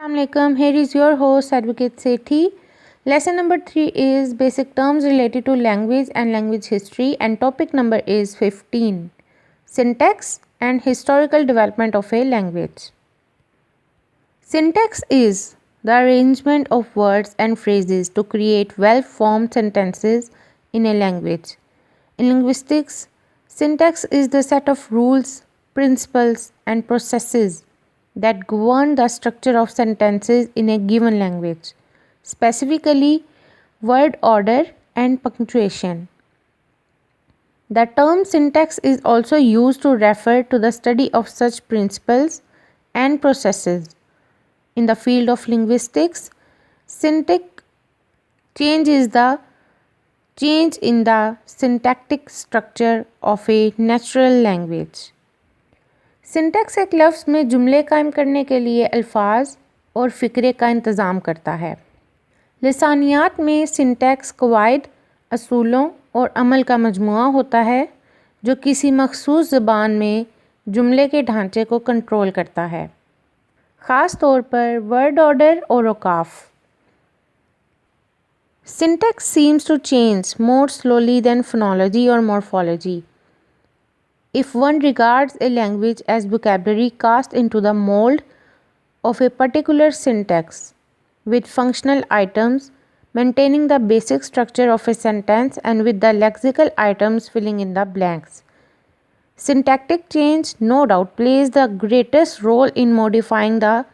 Assalamualaikum. Here is your host Advocate Sethi. Lesson number 3 is basic terms related to language and language history, and topic number is 15, syntax and historical development of a language. Syntax is the arrangement of words and phrases to create well-formed sentences in a language. In linguistics, syntax is the set of rules, principles, and processes that govern the structure of sentences in a given language, specifically word order and punctuation. The term syntax is also used to refer to the study of such principles and processes. In the field of linguistics, syntactic change is the change in the syntactic structure of a natural language. Syntax एक लफ्ज़ में जुमले कायम करने के लिए अल्फाज और फ़िक्रे का इंतज़ाम करता है। लिसानियात में सिंटैक्स कवायद, असूलों और अमल का मजमुआ होता है जो किसी मखसूस ज़बान में जुमले के ढांचे को कंट्रोल करता है, ख़ास तौर पर वर्ड ऑर्डर और औकाफ। Syntax seems to change more slowly than phonology और morphology. If one regards a language as vocabulary cast into the mold of a particular syntax, with functional items maintaining the basic structure of a sentence and with the lexical items filling in the blanks. Syntactic change, no doubt, plays the greatest role in modifying the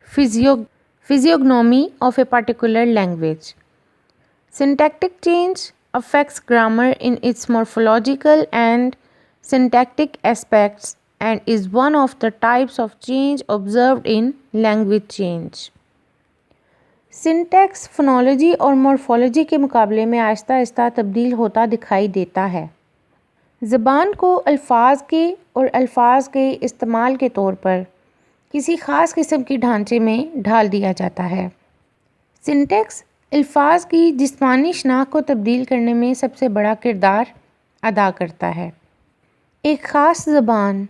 physiognomy of a particular language. Syntactic change affects grammar in its morphological and syntactic aspects and is one of the types of change observed in language change. Syntax phonology और morphology के मुकाबले में आहिस्ता आहिस्ता तब्दील होता दिखाई देता है। ज़बान को अल्फाज के और अल्फाज के इस्तेमाल के तौर पर किसी ख़ास किस्म की ढांचे में ढाल दिया जाता है। सिंटैक्स अल्फाज की जिस्मानी शनाख्त को तब्दील करने में सबसे बड़ा किरदार अदा करता है। एक ख़ास ज़बान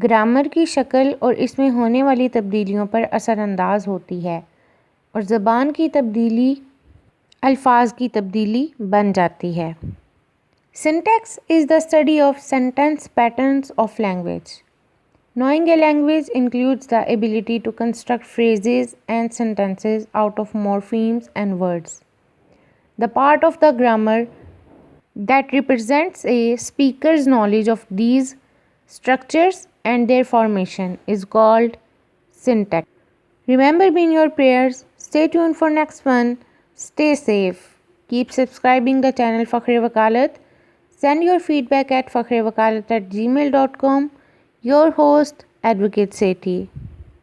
ग्रामर की शक्ल और इसमें होने वाली तब्दीलियों पर असरअंदाज होती है और ज़बान की तब्दीली अल्फाज की तब्दीली बन जाती है। Syntax is the study of sentence patterns of language. Knowing a language includes the ability to construct phrases and sentences out of morphemes and words. The part of the grammar that represents a speaker's knowledge of these structures and their formation is called syntax. Remember me in your prayers. Stay tuned for next one. Stay safe. Keep subscribing the channel Fakhre Wakalat. Send your feedback at fakhrewakalat@gmail.com. Your host, Advocate Sethi.